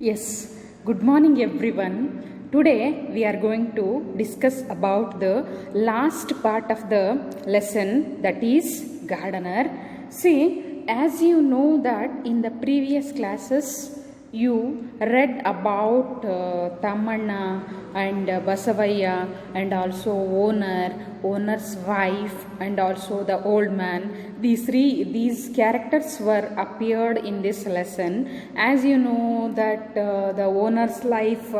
Yes, good morning everyone. Today we are going to discuss about the last part of the lesson, that is gardener. See, as you know that in the previous classes you read about Tamanna and Basavaya and also owner's wife and also the old man. These characters were appeared in this lesson. As you know that the owner's life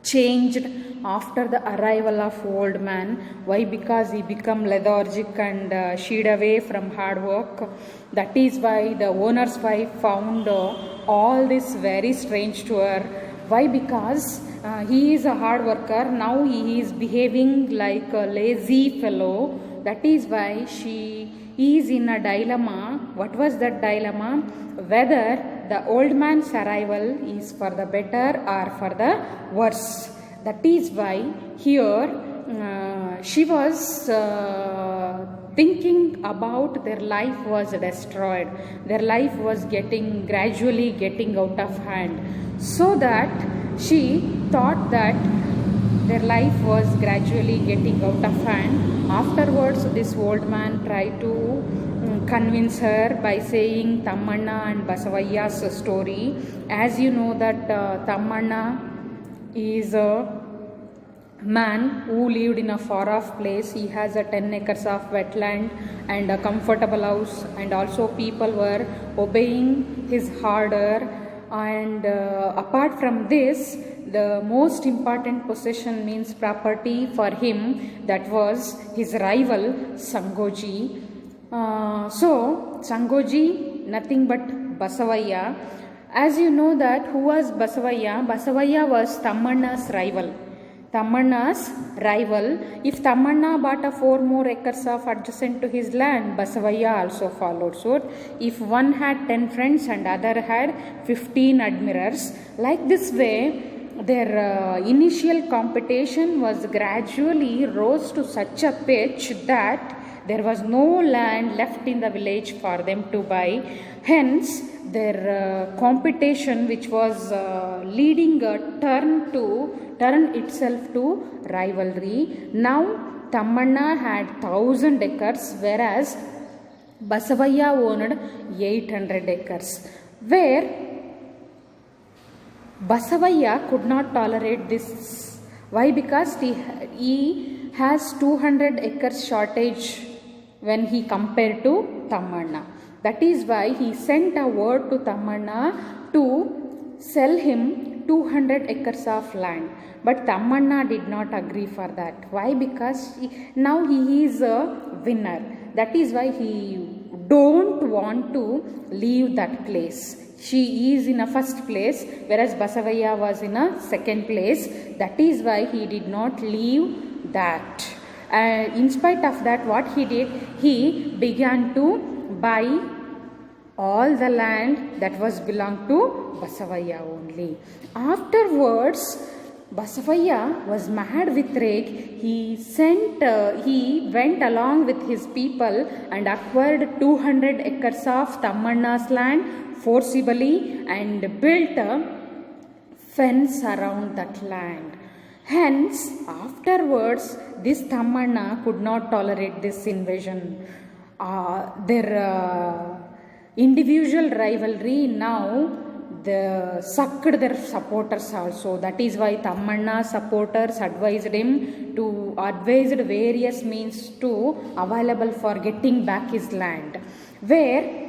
changed after the arrival of old man. Why? Because he become lethargic and shied away from hard work. That is why the owner's wife found all this very strange to her. Why? Because he is a hard worker. Now he is behaving like a lazy fellow. That is why she is in a dilemma. What was that dilemma? Whether the old man's arrival is for the better or for the worse. That is why here she was thinking about their life was destroyed. Their life was gradually getting out of hand. So that she thought that their life was gradually getting out of hand. Afterwards, this old man tried to convince her by saying Tamanna and Basavaya's story. As you know that Tamanna is a man who lived in a far off place. He has a 10 acres of wetland and a comfortable house, and also people were obeying his order. And apart from this, the most important possession means property for him, that was his rival Sangoji. So Sangoji, nothing but Basavaya. As you know that who was Basavaya? Basavaya was Tamanna's rival. If Tamanna bought 4 more acres of adjacent to his land, Basavaya also followed suit. If one had 10 friends and other had 15 admirers, like this way, their initial competition was gradually rose to such a pitch that there was no land left in the village for them to buy. Hence, their competition, which was leading a turn itself to rivalry. Now, Tamanna had 1,000 acres, whereas Basavaya owned 800 acres. Where Basavaya could not tolerate this. Why? Because he has 200 acres shortage when he compared to Tamanna. That is why he sent a word to Tamanna to sell him 200 acres of land. But Tamanna did not agree for that. Why? Because now he is a winner. That is why he don't want to leave that place. She is in a first place, whereas Basavaya was in a second place. That is why he did not leave that. In spite of that, what he did, he began to buy all the land that was belonged to Basavaya only. Afterwards, Basavaya was mad with rage. He went along with his people and acquired 200 acres of Tamanna's land forcibly and built a fence around that land. Hence, afterwards, this Tamanna could not tolerate this invasion. Their individual rivalry now sucked their supporters also. That is why Tamanna supporters advised various means to available for getting back his land. Where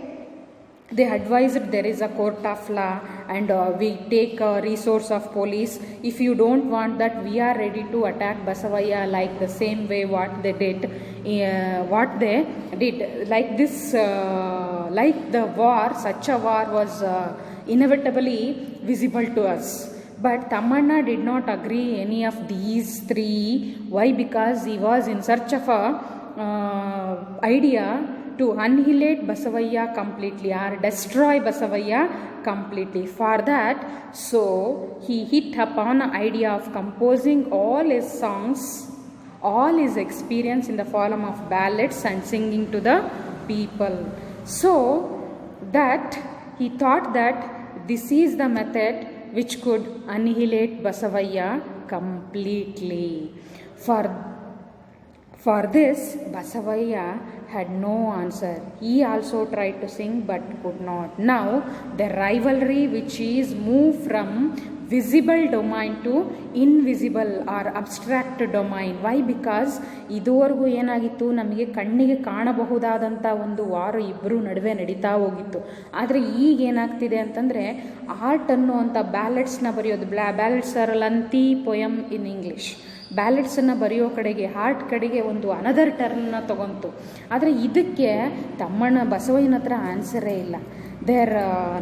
they advised there is a court of law and we take a resource of police. If you don't want that, we are ready to attack Basavaya like the same way what they did. Like this, like the war, such a war was inevitably visible to us. But Tamanna did not agree any of these three. Why? Because he was in search of a idea to annihilate Basavaya completely or destroy Basavaya completely. For that, so he hit upon an idea of composing all his songs, all his experience in the form of ballads and singing to the people. So that he thought that this is the method which could annihilate Basavaya completely. For this, Basavaya had no answer. He also tried to sing but could not. Now, the rivalry which is moved from visible domain to invisible or abstract domain. Why? Because ಇದುವರೆಗೂ ಏನಾಗಿತ್ತು, ನಮಗೆ ಕಣ್ಣಿಗೆ ಕಾಣಬಹುದಾದಂಥ ಒಂದು ವಾರ ಇಬ್ಬರು ನಡುವೆ ನಡೀತಾ ಹೋಗಿತ್ತು. ಆದರೆ ಈಗ ಏನಾಗ್ತಿದೆ ಅಂತಂದರೆ, ಆರ್ಟ್ ಅನ್ನುವಂಥ ಬ್ಯಾಲೆಟ್ಸ್ನ ಬರೆಯೋದು, ಬ್ಯಾಲೆಟ್ಸ್ ಆರ್ ಲಂತಿ ಪೊಯಮ್ ಇನ್ ಇಂಗ್ಲೀಷ್, ಬ್ಯಾಲೆಟ್ಸನ್ನು ಬರೆಯೋ ಕಡೆಗೆ, ಹಾರ್ಟ್ ಕಡೆಗೆ ಒಂದು ಅನದರ್ ಟರ್ನ್ನ ತಗೊಂತು. ಆದರೆ ಇದಕ್ಕೆ ಬಸವಯ್ಯನ ಹತ್ರ ಆನ್ಸರೇ ಇಲ್ಲ.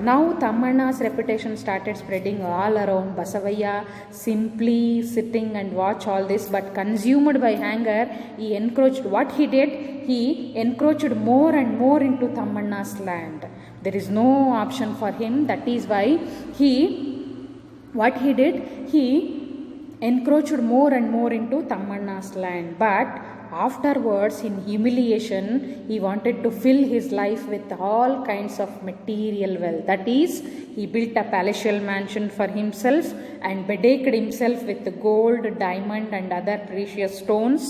Now Tammanna's reputation started spreading all around. Basavaya simply sitting and watch all this, but consumed by anger, he encroached. What he did, he encroached more and more into Tammanna's land. There is no option for him. That is why he encroached more and more into Tammanna's land. But afterwards, in humiliation, he wanted to fill his life with all kinds of material wealth. That is, he built a palatial mansion for himself and bedecked himself with gold, diamond and other precious stones.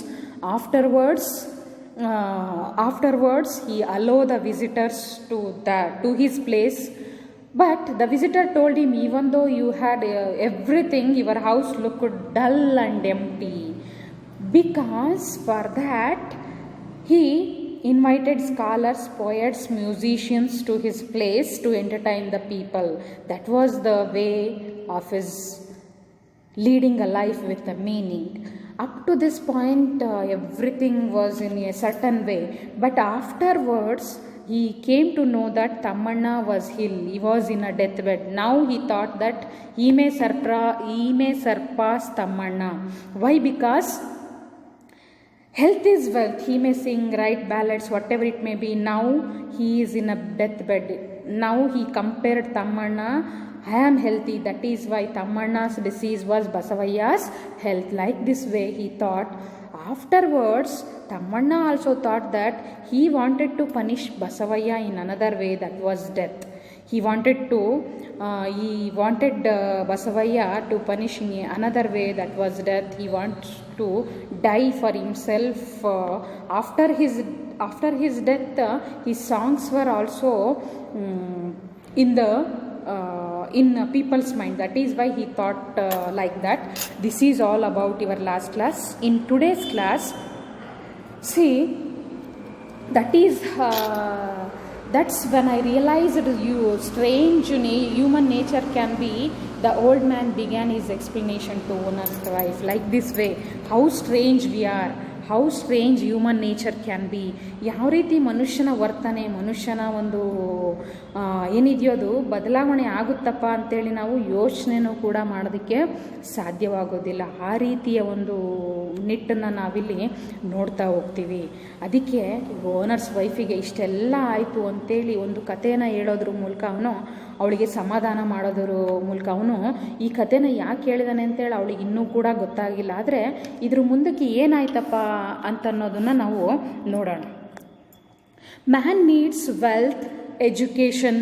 Afterwards, he allowed the visitors to his place. But the visitor told him, even though you had everything, your house looked dull and empty. Because for that, he invited scholars, poets, musicians to his place to entertain the people. That was the way of his leading a life with a meaning. Up to this point, everything was in a certain way. But afterwards, he came to know that Tammanna was ill. He was in a deathbed. Now he thought that he may surpass Tammanna. Why? Because health is wealth. He may sing, write ballads, whatever it may be. Now he is in a deathbed. Now he compared Tammanna. I am healthy. That is why Tammanna's disease was Basavaya's health. Like this way he thought. Afterwards, Tammanna also thought that he wanted to punish Basavaya in another way, that was death. He wanted Basavaya to punish in another way, that was death. He wants to die for himself. After his death, his songs were also in people's mind. That is why he thought like that. This is all about your last class. In today's class, see, that's when I realized human nature can be. The old man began his explanation to owner's wife like this way: how strange we are, how strange human nature can be. ಯಾವ ರೀತಿ ಮನುಷ್ಯನ ವರ್ತನೆ, ಮನುಷ್ಯನ ಒಂದು ಏನಿದೆಯೋ ಅದು ಬದಲಾವಣೆ ಆಗುತ್ತಪ್ಪ ಅಂತೇಳಿ ನಾವು ಯೋಚನೆನೂ ಕೂಡ ಮಾಡೋದಕ್ಕೆ ಸಾಧ್ಯವಾಗೋದಿಲ್ಲ. ಆ ರೀತಿಯ ಒಂದು ನಿಟ್ಟನ್ನು ನಾವಿಲ್ಲಿ ನೋಡ್ತಾ ಹೋಗ್ತೀವಿ. ಅದಕ್ಕೆ ಓನರ್ಸ್ ವೈಫಿಗೆ ಇಷ್ಟೆಲ್ಲ ಆಯಿತು ಅಂತೇಳಿ ಒಂದು ಕಥೆನ ಹೇಳೋದ್ರ ಮೂಲಕ ಅವಳಿಗೆ ಸಮಾಧಾನ ಮಾಡೋದ್ರ ಮೂಲಕ ಅವನು ಈ ಕಥೆನ ಯಾಕೆ ಹೇಳಿದಾನೆ ಅಂತೇಳಿ ಅವಳಿಗೆ ಇನ್ನೂ ಕೂಡ ಗೊತ್ತಾಗಿಲ್ಲ. ಆದರೆ ಇದ್ರ ಮುಂದಕ್ಕೆ ಏನಾಯ್ತಪ್ಪ ಅಂತ ಅನ್ನೋದನ್ನು ನಾವು ನೋಡೋಣ. Man needs wealth, education,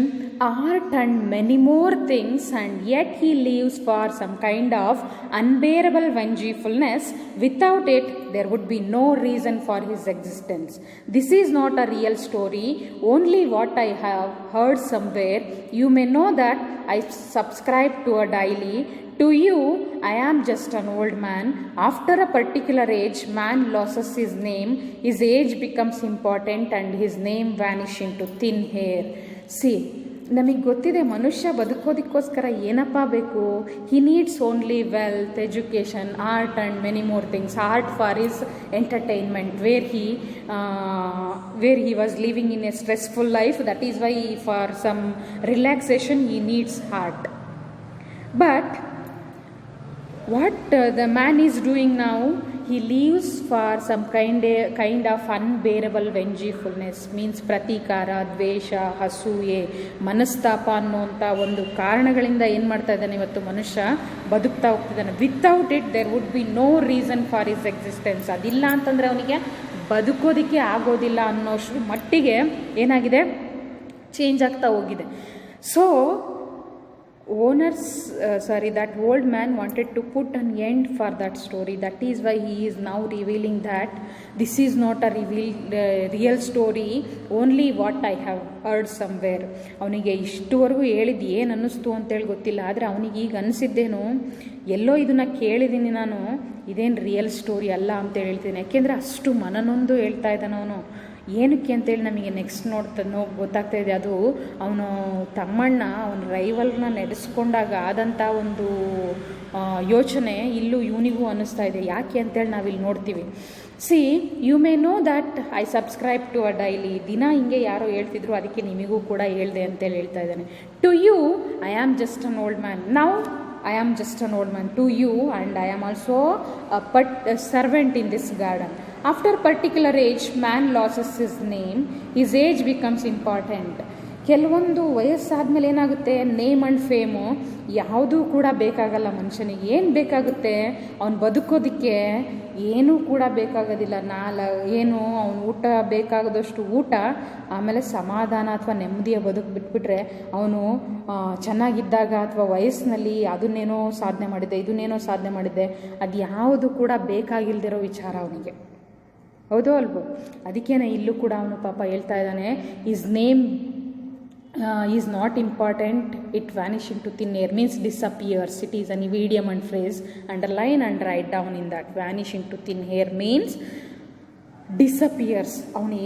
art and many more things, and yet he lives for some kind of unbearable vengefulness. Without it, there would be no reason for his existence. This is not a real story, only what I have heard somewhere. You may know that I subscribe to a daily. To you, I am just an old man. After a particular age, man loses his name. His age becomes important and his name vanishes into thin air. See, ನಮಗೆ ಗೊತ್ತಿದೆ ಮನುಷ್ಯ ಬದುಕೋದಕ್ಕೋಸ್ಕರ ಏನಪ್ಪ ಬೇಕು. He needs only wealth, education, art and many more things. Art for his entertainment, where he was living in a stressful life. That is why for some relaxation he needs art. But what the man is doing now, he lives for some kind of unbearable vengefulness. Means ಪ್ರತೀಕಾರ, ದ್ವೇಷ, ಅಸೂಯೆ, ಮನಸ್ತಾಪ ಅನ್ನುವಂಥ ಒಂದು ಕಾರಣಗಳಿಂದ ಏನು ಮಾಡ್ತಾ ಇದ್ದಾನೆ ಇವತ್ತು ಮನುಷ್ಯ ಬದುಕ್ತಾ ಹೋಗ್ತಿದ್ದಾನೆ. Without it there would be no reason for his existence. ಅದಿಲ್ಲ ಅಂತಂದರೆ ಅವನಿಗೆ ಬದುಕೋದಕ್ಕೆ ಆಗೋದಿಲ್ಲ ಅನ್ನೋಷ್ಟು ಮಟ್ಟಿಗೆ ಏನಾಗಿದೆ, ಚೇಂಜ್ ಆಗ್ತಾ ಹೋಗಿದೆ. So that old man wanted to put an end for that story. That is why he is now revealing that this is not a real story, only what I have heard somewhere. ಅವನಿಗೆ ಇಷ್ಟುವರೆಗೂ ಹೇಳಿದ್ದು ಏನು ಅನ್ನಿಸ್ತು ಅಂತೇಳಿ ಗೊತ್ತಿಲ್ಲ, ಆದರೆ ಅವನಿಗೆ ಈಗ ಅನಿಸಿದ್ದೇನು, ಎಲ್ಲೋ ಇದನ್ನು ಕೇಳಿದ್ದೀನಿ ನಾನು, ಇದೇನು ರಿಯಲ್ ಸ್ಟೋರಿ ಅಲ್ಲ ಅಂತೇಳಿ ಹೇಳ್ತೀನಿ. ಯಾಕೆಂದರೆ ಅಷ್ಟು ಮನನೊಂದು ಹೇಳ್ತಾ ಇದ್ದಾನೆ ಅವನು. ಏನಕ್ಕೆ ಅಂತೇಳಿ ನಮಗೆ ನೆಕ್ಸ್ಟ್ ಗೊತ್ತಾಗ್ತಾ ಇದೆ. ಅದು ಅವನು ತಮ್ಮಣ್ಣ ಅವನ ರೈವಲ್ನ ನಡೆಸ್ಕೊಂಡಾಗ ಆದಂಥ ಒಂದು ಯೋಚನೆ ಇಲ್ಲೂ ಇವನಿಗೂ ಅನ್ನಿಸ್ತಾ ಇದೆ. ಯಾಕೆ ಅಂತೇಳಿ ನಾವಿಲ್ಲಿ ನೋಡ್ತೀವಿ. You may know that I subscribe to a daily. ದಿನ ಹಿಂಗೆ ಯಾರೋ ಹೇಳ್ತಿದ್ರು, ಅದಕ್ಕೆ ನಿಮಗೂ ಕೂಡ ಹೇಳಿದೆ ಅಂತೇಳಿ ಹೇಳ್ತಾ ಇದ್ದಾನೆ. To you I am just an old man. Now I am just an old man to you, and I am also a servant in this garden. After particular age, man loses his name. His age becomes important. ಕೆಲವೊಂದು ವಯಸ್ಸಾದ್ಮೇಲೆ ಏನಾಗುತ್ತೆ, name and fame ಯಾವುದೂ ಕೂಡ ಬೇಕಾಗಲ್ಲ ಮನುಷ್ಯನಿಗೆ. ಏನು ಬೇಕಾಗುತ್ತೆ, ಅವನು ಬದುಕೋದಕ್ಕೆ ಏನೂ ಕೂಡ ಬೇಕಾಗೋದಿಲ್ಲ. ಅವನು ಊಟ ಬೇಕಾಗದಷ್ಟು ಊಟ, ಆಮೇಲೆ ಸಮಾಧಾನ ಅಥವಾ ನೆಮ್ಮದಿಯ ಬದುಕು ಬಿಟ್ಬಿಟ್ರೆ ಅವನು ಚೆನ್ನಾಗಿದ್ದಾಗ ಅಥವಾ ವಯಸ್ಸಿನಲ್ಲಿ ಅದನ್ನೇನೋ ಸಾಧನೆ ಮಾಡಿದ್ದೆ, ಇದನ್ನೇನೋ ಸಾಧನೆ ಮಾಡಿದ್ದೆ, ಅದು ಯಾವುದು ಕೂಡ ಬೇಕಾಗಿಲ್ದಿರೋ ವಿಚಾರ ಅವನಿಗೆ. ಹೌದೋ ಅಲ್ವೋ? ಅದಕ್ಕೇನೆ ಇಲ್ಲೂ ಕೂಡ ಅವನು ಪಾಪ ಹೇಳ್ತಾ ಇದ್ದಾನೆ, is name is not important, it vanish into thin air, means disappears. It is an idiom and phrase. Underline and write down in that. Vanish into thin air means disappears. ಅವನು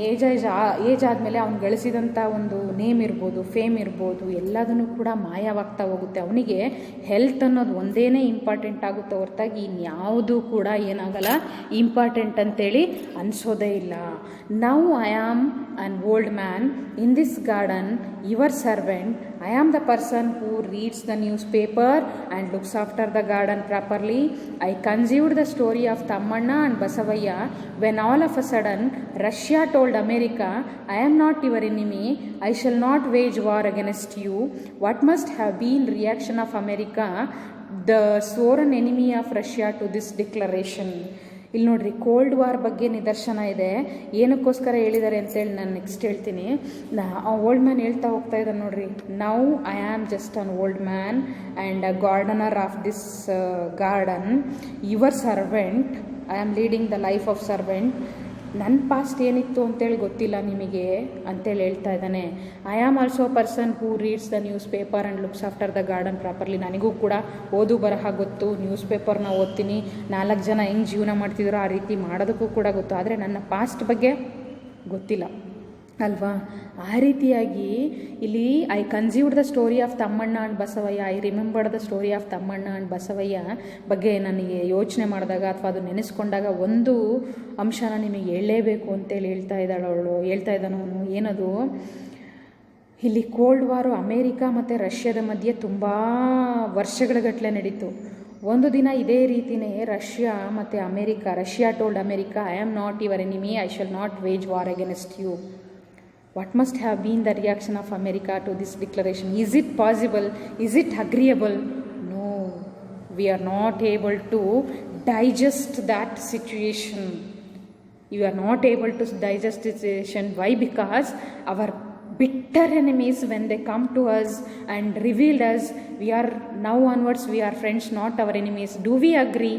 ಏಜ್ ಆದಮೇಲೆ ಅವ್ನು ಗಳಿಸಿದಂಥ ಒಂದು name ಇರ್ಬೋದು, fame ಇರ್ಬೋದು, ಎಲ್ಲದನ್ನು ಕೂಡ ಮಾಯವಾಗ್ತಾ ಹೋಗುತ್ತೆ. ಅವನಿಗೆ ಹೆಲ್ತ್ ಅನ್ನೋದು ಒಂದೇ ಇಂಪಾರ್ಟೆಂಟ್ ಆಗುತ್ತೆ ಹೊರತಾಗಿ ಇನ್ಯಾವುದೂ ಕೂಡ ಏನಾಗಲ್ಲ ಇಂಪಾರ್ಟೆಂಟ್ ಅಂತೇಳಿ ಅನಿಸೋದೇ ಇಲ್ಲ. Now I am an old man in this garden, your servant. I am the person who reads the newspaper and looks after the garden properly. I conceived the story of Tammanna and Basavaya when all of a sudden Russia told America, I am not your enemy, I shall not wage war against you. What must have been reaction of America, the sworn enemy of Russia, to this declaration? ಇಲ್ಲಿ ನೋಡ್ರಿ, cold war ಬಗ್ಗೆ ನಿದರ್ಶನ ಇದೆ. ಏನಕ್ಕೋಸ್ಕರ ಹೇಳಿದ್ದಾರೆ ಅಂತೇಳಿ ನಾನು next ಹೇಳ್ತೀನಿ. Old man ಹೇಳ್ತಾ ಹೋಗ್ತಾ ಇದ್ದಾರೆ ನೋಡ್ರಿ. Now I am just an old man and a gardener of this garden, your servant. I am leading the life of servant. ನನ್ನ ಪಾಸ್ಟ್ ಏನಿತ್ತು ಅಂತೇಳಿ ಗೊತ್ತಿಲ್ಲ ನಿಮಗೆ ಅಂತೇಳಿ ಹೇಳ್ತಾ ಇದ್ದಾನೆ. I am also person who reads the newspaper and looks after the garden properly. ನನಗೂ ಕೂಡ ಓದು ಬರಹ ಗೊತ್ತು, ನ್ಯೂಸ್ ಪೇಪರ್ನ ಓದ್ತೀನಿ, 4 ಜನ ಹೆಂಗೆ ಜೀವನ ಮಾಡ್ತಿದ್ರು ಆ ರೀತಿ ಮಾಡೋದಕ್ಕೂ ಕೂಡ ಗೊತ್ತು. ಆದರೆ ನನ್ನ ಪಾಸ್ಟ್ ಬಗ್ಗೆ ಗೊತ್ತಿಲ್ಲ ಅಲ್ವಾ? ಆ ರೀತಿಯಾಗಿ ಇಲ್ಲಿ I conceived the story of Tammanna and Basavayya, I remembered the story of Tammanna and Basavayya ಬಗ್ಗೆ ನನಗೆ ಯೋಚನೆ ಮಾಡಿದಾಗ ಅಥವಾ ಅದು ನೆನೆಸ್ಕೊಂಡಾಗ ಒಂದು ಅಂಶನ ನಿಮಗೆ ಹೇಳಲೇಬೇಕು ಅಂತೇಳಿ ಹೇಳ್ತಾ ಇದ್ದಾನವನು. ಏನದು, ಇಲ್ಲಿ ಕೋಲ್ಡ್ ವಾರು ಅಮೇರಿಕಾ ಮತ್ತು ರಷ್ಯಾದ ಮಧ್ಯೆ ತುಂಬ ವರ್ಷಗಳ ಗಟ್ಟಲೆ ನಡೀತು. ಒಂದು ದಿನ ಇದೇ ರೀತಿಯೇ ರಷ್ಯಾ ಮತ್ತು America, Russia told America, I am not your enemy, I shall not wage war against you. What must have been the reaction of America to this declaration? Is it possible? Is it agreeable? No, we are not able to digest that situation. You are not able to digest the situation. Why? Because our bitter enemies, when they come to us and revealed us, we are now onwards, we are friends, not our enemies. Do we agree?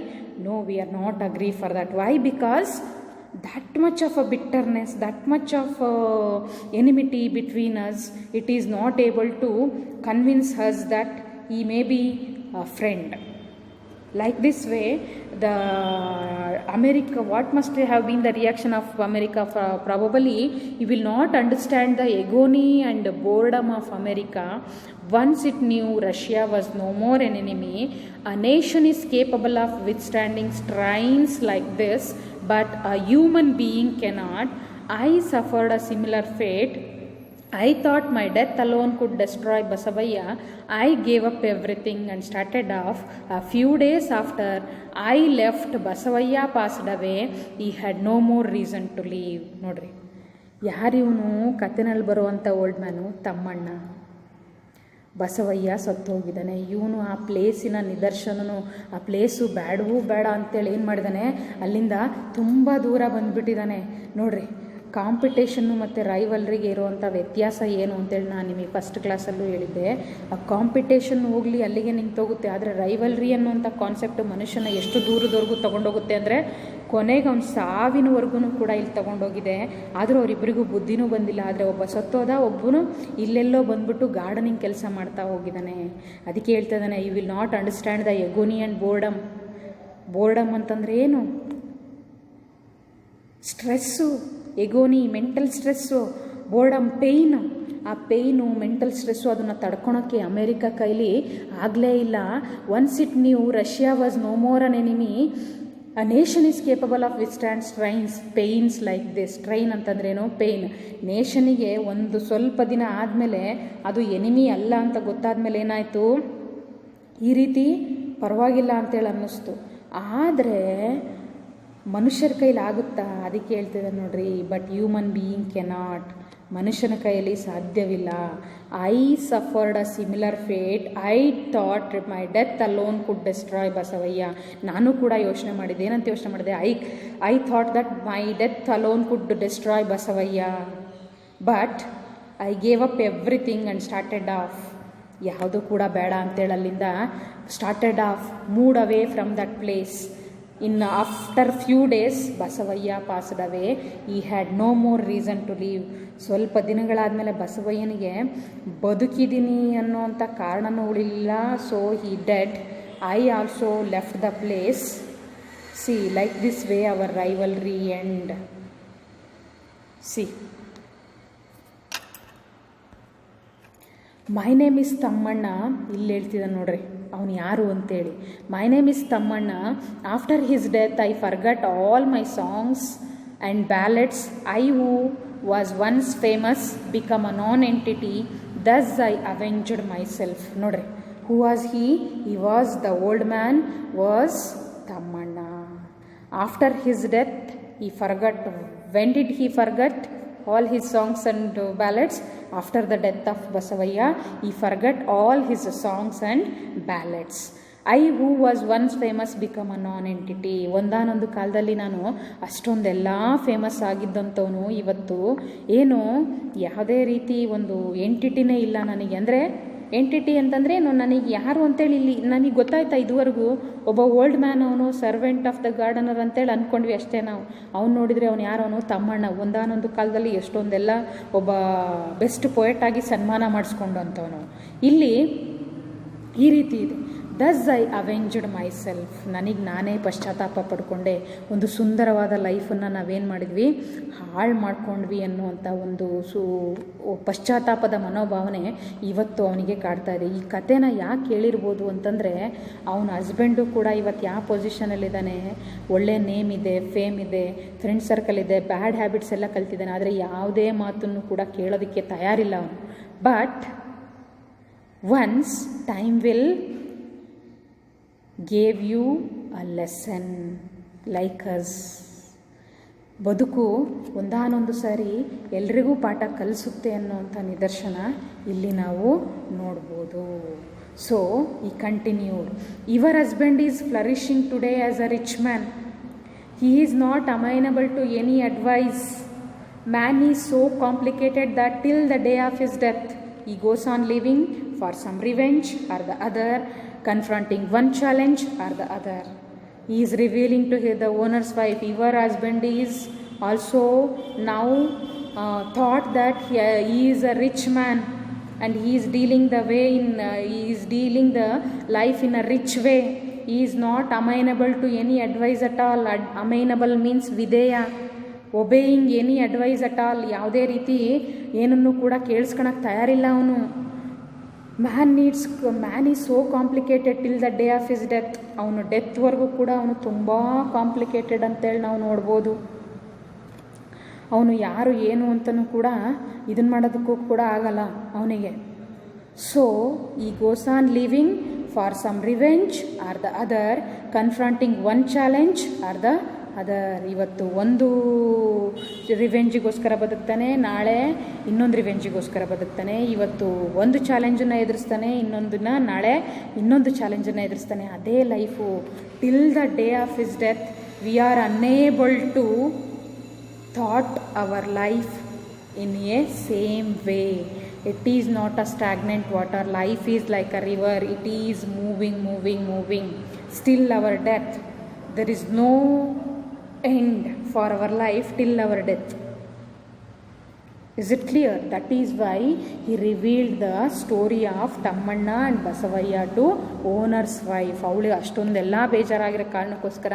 No, we are not agree for that. Why? Because that much of a bitterness, that much of enmity between us, it is not able to convince us that he may be a friend. Like this way, the America, what must have been the reaction of America? Probably you will not understand the agony and the boredom of America once it knew Russia was no more an enemy. A nation is capable of withstanding strains like this, but a human being cannot. I suffered a similar fate. I thought my death alone could destroy Basavaya. I gave up everything and started off. A few days after I left, Basavaya passed away. He had no more reason to leave. ನೋಡ್ರಿ, ಯಾರಿವನು ಕಥೆನಲ್ಲಿ ಬರುವಂಥ old man? Thammanna. Basavayya ಸತ್ತು ಹೋಗಿದ್ದಾನೆ. ಇವನು ಆ ಪ್ಲೇಸಿನ ನಿದರ್ಶನನು, ಆ place ಬೇಡವೂ ಬೇಡ ಅಂತೇಳಿ ಏನು ಮಾಡಿದ್ದಾನೆ, ಅಲ್ಲಿಂದ ತುಂಬ ದೂರ ಬಂದುಬಿಟ್ಟಿದ್ದಾನೆ. ನೋಡ್ರಿ, ಕಾಂಪಿಟೇಷನ್ನು ಮತ್ತು ರೈವಲ್ರಿಗೆ ಇರುವಂಥ ವ್ಯತ್ಯಾಸ ಏನು ಅಂತೇಳಿ ನಾನು ನಿಮಗೆ ಫಸ್ಟ್ ಕ್ಲಾಸಲ್ಲೂ ಹೇಳಿದ್ದೆ. ಆ ಕಾಂಪಿಟೇಷನ್ ಹೋಗಲಿ ಅಲ್ಲಿಗೆ ನಿಂತೋಗುತ್ತೆ, ಆದರೆ ರೈವಲ್ರಿ ಅನ್ನುವಂಥ ಕಾನ್ಸೆಪ್ಟ್ ಮನುಷ್ಯನ ಎಷ್ಟು ದೂರದವರೆಗೂ ತೊಗೊಂಡೋಗುತ್ತೆ ಅಂದರೆ ಕೊನೆಗೆ ಅವ್ನು ಸಾವಿನವರೆಗೂ ಕೂಡ ಇಲ್ಲಿ ತೊಗೊಂಡೋಗಿದೆ. ಆದರೂ ಅವರಿಬ್ಬರಿಗೂ ಬುದ್ಧಿನೂ ಬಂದಿಲ್ಲ. ಆದರೆ ಒಬ್ಬ ಸತ್ತೋದ, ಒಬ್ಬನು ಇಲ್ಲೆಲ್ಲೋ ಬಂದ್ಬಿಟ್ಟು ಗಾರ್ಡನಿಂಗ್ ಕೆಲಸ ಮಾಡ್ತಾ ಹೋಗಿದ್ದಾನೆ. ಅದಕ್ಕೆ ಹೇಳ್ತಾ ಇದ್ದಾನೆ, you will not understand the agony and boredom. Boredom ಅಂತಂದರೆ ಏನು? Stress, agony mental stress, boredom pain. ಆ ಪೇಯ್ನು, ಮೆಂಟಲ್ ಸ್ಟ್ರೆಸ್ಸು ಅದನ್ನು ತಡ್ಕೊಳೋಕ್ಕೆ ಅಮೇರಿಕಾ ಕೈಲಿ ಆಗಲೇ ಇಲ್ಲ. Once it knew Russia was no more an enemy, a nation is capable of withstand pains like this. Strain ಅಂತಂದ್ರೇನು? Pain. ನೇಷನಿಗೆ ಒಂದು ಸ್ವಲ್ಪ ದಿನ ಆದಮೇಲೆ ಅದು ಎನಿಮಿ ಅಲ್ಲ ಅಂತ ಗೊತ್ತಾದ್ಮೇಲೆ ಏನಾಯಿತು, ಈ ರೀತಿ ಪರವಾಗಿಲ್ಲ ಅಂತೇಳಿ ಅನ್ನಿಸ್ತು. ಆದರೆ ಮನುಷ್ಯರ ಕೈಲಿ ಆಗುತ್ತಾ? ಅದಕ್ಕೆ ಹೇಳ್ತಿದ್ದೆ ನೋಡ್ರಿ, ಬಟ್ ಹ್ಯೂಮನ್ ಬೀಯಿಂಗ್ ಕೆನಾಟ್. ಮನುಷ್ಯನ ಕೈಯಲ್ಲಿ ಸಾಧ್ಯವಿಲ್ಲ. I suffered a similar fate. I thought my death alone could destroy Basavayya. ನಾನು ಕೂಡ ಯೋಚನೆ ಮಾಡಿದ್ದೆ. ಏನಂತ ಯೋಚನೆ ಮಾಡಿದೆ? I thought that my death alone could destroy Basavayya, but I gave up everything and started off. ಯಾವುದು ಕೂಡ ಬೇಡ ಅಂತೇಳಿ ಅಲ್ಲಿಂದ started off, moved away from that place. After few days Basavayya passed away. He had no more reason to live. ಸ್ವಲ್ಪ ದಿನಗಳಾದಮೇಲೆ ಬಸವಯ್ಯನಿಗೆ ಬದುಕಿದ್ದೀನಿ ಅನ್ನೋಂಥ ಕಾರಣನೂ ಉಳಿಲಿಲ್ಲ. So he dead. I also left the place. See like this way our rivalry end. See, my name is Thammanna. ಇಲ್ಲಿ ಹೇಳ್ತಿದ್ದ ನೋಡ್ರಿ ಅವನು ಯಾರು ಅಂತೇಳಿ. My name is Thammanna. After his death I forgot all my songs and ballets. I who was once famous become a nonentity. Thus I avenged myself. ನೋಡ್ರಿ, who was he? He was the old man, was Thammanna. After his death he forgot. When did he forget all his songs and ballads? After the death of Basavaya, he forgot all his songs and ballads. I who was once famous become a non-entity. ಒಂದಾನೊಂದು ಕಾಲದಲ್ಲಿ ನಾನು ಅಷ್ಟೊಂದೆಲ್ಲ famous ಆಗಿದ್ದಂಥವನು ಇವತ್ತು ಏನು ಯಾವುದೇ ರೀತಿ ಒಂದು ಎಂಟಿಟಿನೇ ಇಲ್ಲ ನನಗೆ. ಅಂದರೆ ಎಂಟಿಟಿ ಅಂತಂದರೆ ನನಗೆ ಯಾರು ಅಂತೇಳಿ ಇಲ್ಲಿ ನನಗೆ ಗೊತ್ತಾಯ್ತಾ ಇದುವರೆಗೂ? ಒಬ್ಬ ಓಲ್ಡ್ ಮ್ಯಾನ್, ಅವನು ಸರ್ವೆಂಟ್ ಆಫ್ ದ ಗಾರ್ಡನರ್ ಅಂತೇಳಿ ಅಂದ್ಕೊಂಡ್ವಿ ಅಷ್ಟೇ ನಾವು. ಅವ್ನು ನೋಡಿದರೆ ಅವನು ಯಾರು? ಅವನು ತಮ್ಮಣ್ಣ. ಒಂದಾನೊಂದು ಕಾಲದಲ್ಲಿ ಎಷ್ಟೊಂದೆಲ್ಲ ಒಬ್ಬ ಬೆಸ್ಟ್ ಪೊಯೆಟಾಗಿ ಸನ್ಮಾನ ಮಾಡಿಸ್ಕೊಂಡಂಥವನು. ಇಲ್ಲಿ ಈ ರೀತಿ ಇದೆ, ದಸ್ ಐ ಅವೆಂಜ್ಡ್ ಮೈ ಸೆಲ್ಫ್. ನನಗೆ ನಾನೇ ಪಶ್ಚಾತ್ತಾಪ ಪಡ್ಕೊಂಡೆ. ಒಂದು ಸುಂದರವಾದ ಲೈಫನ್ನು ನಾವೇನು ಮಾಡಿದ್ವಿ? ಹಾಳು ಮಾಡ್ಕೊಂಡ್ವಿ ಅನ್ನುವಂಥ ಒಂದು ಪಶ್ಚಾತ್ತಾಪದ ಮನೋಭಾವನೆ ಇವತ್ತು ಅವನಿಗೆ ಕಾಡ್ತಾ ಇದೆ. ಈ ಕಥೆನ ಯಾಕೆ ಹೇಳಿರ್ಬೋದು ಅಂತಂದರೆ, ಅವನ ಹಸ್ಬೆಂಡು ಕೂಡ ಇವತ್ತು ಯಾವ ಪೊಸಿಷನಲ್ಲಿದ್ದಾನೆ? ಒಳ್ಳೆ ನೇಮ್ ಇದೆ, ಫೇಮ್ ಇದೆ, ಫ್ರೆಂಡ್ ಸರ್ಕಲ್ ಇದೆ, ಬ್ಯಾಡ್ ಹ್ಯಾಬಿಟ್ಸ್ ಎಲ್ಲ ಕಲ್ತಿದ್ದಾನೆ. ಆದರೆ ಯಾವುದೇ ಮಾತನ್ನು ಕೂಡ ಕೇಳೋದಕ್ಕೆ ತಯಾರಿಲ್ಲ ಅವನು. But once time will gave you a lesson like us. ಬದುಕು ಒಂದಾನೊಂದು ಸಾರಿ ಎಲ್ರಿಗೂ ಪಾಠ ಕಲಿಸುತ್ತೆ ಅನ್ನೋಂಥ ನಿದರ್ಶನ ಇಲ್ಲಿ ನಾವು ನೋಡ್ಬೋದು. So he continued, your husband is flourishing today as a rich man. He is not amenable to any advice. Man is so complicated that till the day of his death he goes on living for some revenge or the other, confronting one challenge or the other. He is revealing to the owner's wife, your husband is also now thought that he is a rich man and he is dealing the way in he is dealing the life in a rich way. He is not amenable to any advice at all. Amenable means videya, obeying any advice at all. ಯಾವುದೇ ರೀತಿ ಏನನ್ನು ಕೂಡ ಕೇಳಿಸ್ಕೊಳಕ್ಕೆ ತಯಾರಿಲ್ಲ ಅವನು. Man is so complicated till the day of his death. ಅವನು ಡೆತ್ವರೆಗೂ ಕೂಡ ಅವನು ತುಂಬ ಕಾಂಪ್ಲಿಕೇಟೆಡ್ ಅಂತೇಳಿ ನಾವು ನೋಡ್ಬೋದು. ಅವನು ಯಾರು ಏನು ಅಂತಲೂ ಕೂಡ ಇದನ್ನು ಮಾಡೋದಕ್ಕೂ ಕೂಡ ಆಗಲ್ಲ ಅವನಿಗೆ. So he goes on living for some revenge or the other, confronting one challenge or the other. ಇವತ್ತು ಒಂದು ರಿವೆಂಜಿಗೋಸ್ಕರ ಬದುಕ್ತಾನೆ, ನಾಳೆ ಇನ್ನೊಂದು ರಿವೆಂಜಿಗೋಸ್ಕರ ಬದುಕ್ತಾನೆ. ಇವತ್ತು ಒಂದು ಚಾಲೆಂಜನ್ನು ಎದುರಿಸ್ತಾನೆ, ನಾಳೆ ಇನ್ನೊಂದು ಚಾಲೆಂಜನ್ನು ಎದುರಿಸ್ತಾನೆ. ಅದೇ life till the day of his death. We are unable to thought our life in a same way. It is not a stagnant water. Life is like a river. It is moving. Still our death. There is no end for our life till our death. Is it clear? That is why he revealed the story of Tammanna and Basavaya to owner's wife. ಅವಳಿಗೆ ಅಷ್ಟೊಂದೆಲ್ಲ ಬೇಜಾರಾಗಿರೋ ಕಾರಣಕ್ಕೋಸ್ಕರ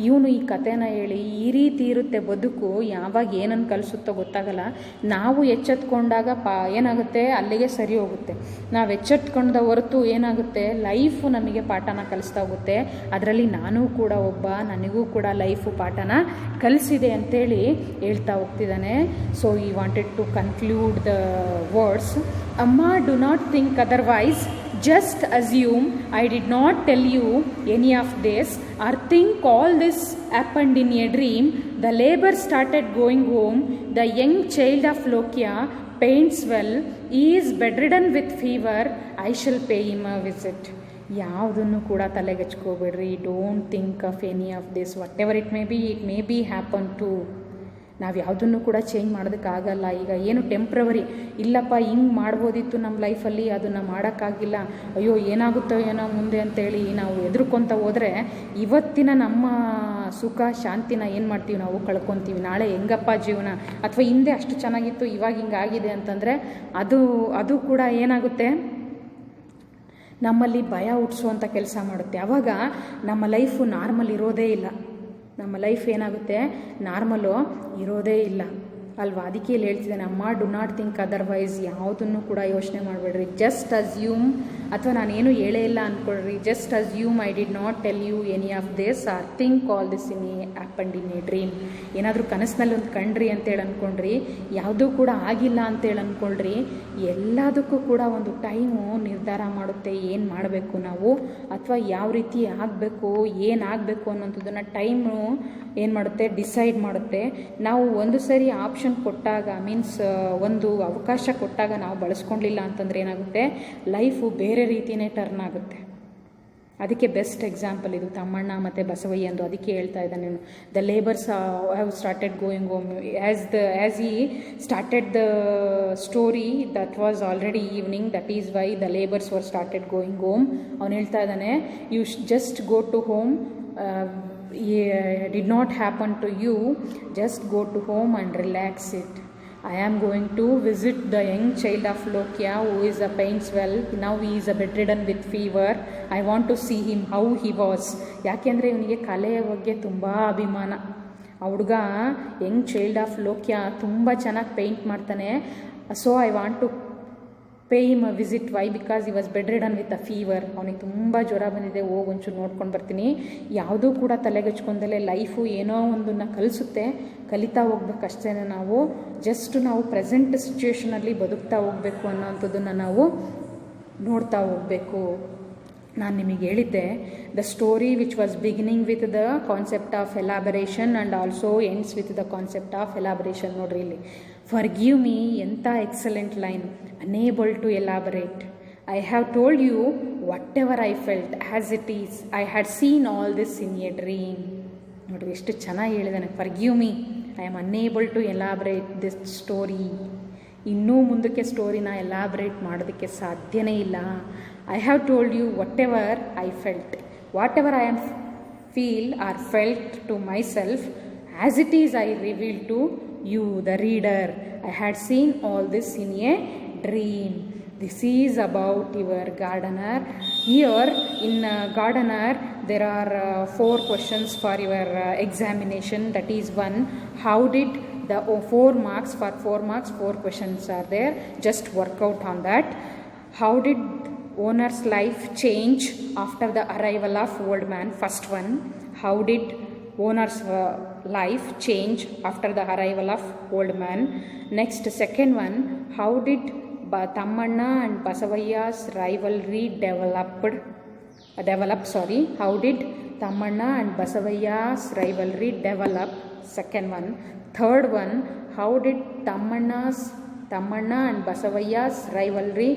ಇವನು ಈ ಕಥೆನ ಹೇಳಿ ಈ ರೀತಿ ಇರುತ್ತೆ ಬದುಕು, ಯಾವಾಗ ಏನನ್ನು ಕಲಿಸುತ್ತೋ ಗೊತ್ತಾಗಲ್ಲ. ನಾವು ಎಚ್ಚೆತ್ಕೊಂಡಾಗ ಏನಾಗುತ್ತೆ, ಅಲ್ಲಿಗೆ ಸರಿ ಹೋಗುತ್ತೆ. ನಾವು ಎಚ್ಚೆತ್ಕೊಂಡ ಹೊರತು ಏನಾಗುತ್ತೆ, ಲೈಫು ನಮಗೆ ಪಾಠನ ಕಲಿಸ್ತಾ ಹೋಗುತ್ತೆ. ಅದರಲ್ಲಿ ನಾನು ಕೂಡ ಒಬ್ಬ, ನನಗೂ ಕೂಡ ಲೈಫು ಪಾಠನ ಕಲಿಸಿದೆ ಅಂತೇಳಿ ಹೇಳ್ತಾ ಹೋಗ್ತಿದ್ದಾನೆ. So he wanted to conclude the words. Amma, do not think otherwise. Just assume I did not tell you any of this, or think all this happened in a dream. The labor started going home. The young child of Lokia paints well. He is bedridden with fever. I shall pay him a visit. ಯಾವುದನ್ನು ಕೂಡ ತಲೆಗೆಚ್ಕೋಬೇಡ್ರಿ. Don't think of any of this. Whatever it may be happen to. ನಾವು ಯಾವುದನ್ನು ಕೂಡ change ಮಾಡೋದಕ್ಕಾಗಲ್ಲ. ಈಗ ಏನು temporary, ಇಲ್ಲಪ್ಪ ಹಿಂಗೆ ಮಾಡ್ಬೋದಿತ್ತು ನಮ್ಮ ಲೈಫಲ್ಲಿ, ಅದನ್ನು ಮಾಡೋಕ್ಕಾಗಿಲ್ಲ, ಅಯ್ಯೋ ಏನಾಗುತ್ತೋ ಏನೋ ಮುಂದೆ ಅಂತೇಳಿ ನಾವು ಹೆದರ್ಕೊತ ಹೋದರೆ ಇವತ್ತಿನ ನಮ್ಮ ಸುಖ ಶಾಂತಿನ ಏನು ಮಾಡ್ತೀವಿ, ನಾವು ಕಳ್ಕೊತೀವಿ. ನಾಳೆ ಹೆಂಗಪ್ಪ ಜೀವನ, ಅಥವಾ ಹಿಂದೆ ಅಷ್ಟು ಚೆನ್ನಾಗಿತ್ತು ಇವಾಗ ಹಿಂಗಾಗಿದೆ ಅಂತಂದರೆ ಅದು ಕೂಡ ಏನಾಗುತ್ತೆ, ನಮ್ಮಲ್ಲಿ ಭಯ ಹುಟ್ಟಿಸುವಂಥ ಕೆಲಸ ಮಾಡುತ್ತೆ. ಆವಾಗ ನಮ್ಮ ಲೈಫು ನಾರ್ಮಲ್ ಇರೋದೇ ಇಲ್ಲ. ನಮ್ಮ ಲೈಫ್ ಏನಾಗುತ್ತೆ, ನಾರ್ಮಲು ಇರೋದೇ ಇಲ್ಲ ಅಲ್ವಾ. ಅದಕ್ಕೆ ಇಲ್ಲಿ ಹೇಳ್ತಿದ್ದೇನೆ, ಅಮ್ಮ ಡು ನಾಟ್ ಥಿಂಕ್ ಅದರ್ವೈಸ್. ಯಾವುದನ್ನು ಕೂಡ ಯೋಚನೆ ಮಾಡಬೇಡ್ರಿ. ಜಸ್ಟ್ ಅಸ್ಯೂಮ್, ಅಥವಾ ನಾನೇನು ಹೇಳೇ ಇಲ್ಲ ಅಂದ್ಕೊಳ್ರಿ. Just assume I did not tell you any of this, or think all this in a happened in a dream. ಏನಾದರೂ ಕನಸಿನಲ್ಲಿ ಒಂದು ಕಂಡ್ರಿ ಅಂತೇಳಿ ಅಂದ್ಕೊಂಡ್ರಿ, ಯಾವುದೂ ಕೂಡ ಆಗಿಲ್ಲ ಅಂತೇಳಿ ಅಂದ್ಕೊಳ್ರಿ. ಎಲ್ಲದಕ್ಕೂ ಕೂಡ ಒಂದು ಟೈಮು ನಿರ್ಧಾರ ಮಾಡುತ್ತೆ, ಏನು ಮಾಡಬೇಕು ನಾವು, ಅಥವಾ ಯಾವ ರೀತಿ ಆಗಬೇಕು, ಏನಾಗಬೇಕು ಅನ್ನೋಂಥದ್ದನ್ನು ಟೈಮು ಏನು ಮಾಡುತ್ತೆ, ಡಿಸೈಡ್ ಮಾಡುತ್ತೆ. ನಾವು ಒಂದು ಸರಿ ಆಪ್ಷನ್ ಕೊಟ್ಟಾಗ, ಮೀನ್ಸ್ ಒಂದು ಅವಕಾಶ ಕೊಟ್ಟಾಗ ನಾವು ಬಳಸ್ಕೊಳ್ಳಿಲ್ಲ ಅಂತಂದರೆ ಏನಾಗುತ್ತೆ, ಲೈಫು ಬೇರೆ ರೀತಿಯೇ ಟರ್ನ್ ಆಗುತ್ತೆ. ಅದಕ್ಕೆ ಬೆಸ್ಟ್ ಎಕ್ಸಾಂಪಲ್ ಇದು ತಮ್ಮಣ್ಣ ಮತ್ತು ಬಸವಯ್ಯ ಎಂದು. ಅದಕ್ಕೆ ಹೇಳ್ತಾ ಇದ್ದಾನೆ, the labours have started going home. As he started the story that was already evening, that is why the labours were started going home. ಅವನು ಹೇಳ್ತಾ ಇದ್ದಾನೆ, you just go to home. did not happen to you. Just go to home and relax it. I am going to visit the young child of Lokia who is a pains well. Now he is a bedridden with fever. I want to see him how he was. ಯಾಕೆಂದರೆ ಇವನಿಗೆ ಕಲೆಯ ಬಗ್ಗೆ ತುಂಬ ಅಭಿಮಾನ. ಆ ಹುಡುಗ Young child of ಲೋಕ್ಯಾ ತುಂಬ ಚೆನ್ನಾಗಿ ಪೇಂಟ್ ಮಾಡ್ತಾನೆ. So I want to pay him a visit. Why? Because he was bedridden with a fever. ಅವನಿಗೆ ತುಂಬ ಜ್ವರ ಬಂದಿದೆ, ಹೋಗಿ ಒಂಚೂರು ನೋಡ್ಕೊಂಡು ಬರ್ತೀನಿ. ಯಾವುದೂ ಕೂಡ ತಲೆಗೆಚ್ಕೊಂಡಲೇ ಲೈಫು ಏನೋ ಒಂದನ್ನು ಕಲಿಸುತ್ತೆ, ಕಲಿತಾ ಹೋಗ್ಬೇಕಷ್ಟೇ. ನಾವು ಜಸ್ಟ್ ನಾವು ಪ್ರೆಸೆಂಟ್ ಸಿಚುವೇಷನಲ್ಲಿ ಬದುಕ್ತಾ ಹೋಗಬೇಕು ಅನ್ನೋಂಥದ್ದನ್ನು ನಾವು ನೋಡ್ತಾ ಹೋಗಬೇಕು. ನಾನು ನಿಮಗೆ ಹೇಳಿದ್ದೆ, the story which was beginning with the concept of elaboration and also ends with the concept of elaboration. ನೋಡ್ರಿ ಇಲ್ಲಿ, ಫರ್ಗಿವ್ ಮೀ, ಎಂಥ excellent line. Unable to elaborate. I have told you whatever I felt as it is. I had seen all this in a dream. ನೋಡ್ರಿ ಎಷ್ಟು ಚೆನ್ನಾಗಿ ಹೇಳಿದಾನೆ. Forgive me, I am unable to elaborate this story. ಇನ್ನೂ ಮುಂದಕ್ಕೆ ಸ್ಟೋರಿನ elaborate ಮಾಡೋದಕ್ಕೆ ಸಾಧ್ಯನೇ ಇಲ್ಲ. I have told you whatever I felt. Whatever I am feel or felt to myself, as it is I reveal to you the reader. I had seen all this in a dream. This is about your gardener. Here in gardener there are 4 questions for your examination. That is 1, how did the 4 marks, for 4 marks 4 questions are there. Just work out on that. How did owner's life change after the arrival of old man? First one, how did owner's life change after the arrival of old man? Next, second one, how did Tammanna and Basavaya's rivalry develop. How did Tammanna and Basavaya's rivalry develop? Second one. Third one, how did Tammanna and Basavaya's rivalry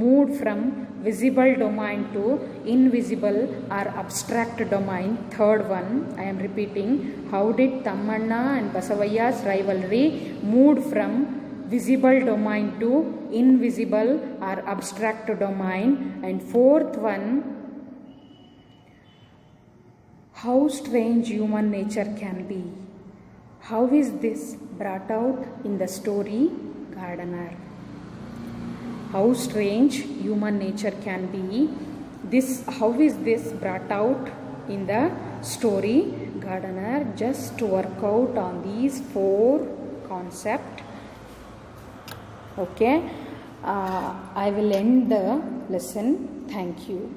moved from visible domain to invisible or abstract domain. Third one, I am repeating, how did Tammanna and Basavayya's rivalry moved from visible domain to invisible or abstract domain? And fourth one, how strange human nature can be. How is this brought out in the story Gardener? How strange human nature can be. How is this brought out in the story Gardener? Just work out on these 4 concepts. Okay, I will end the lesson. Thank you.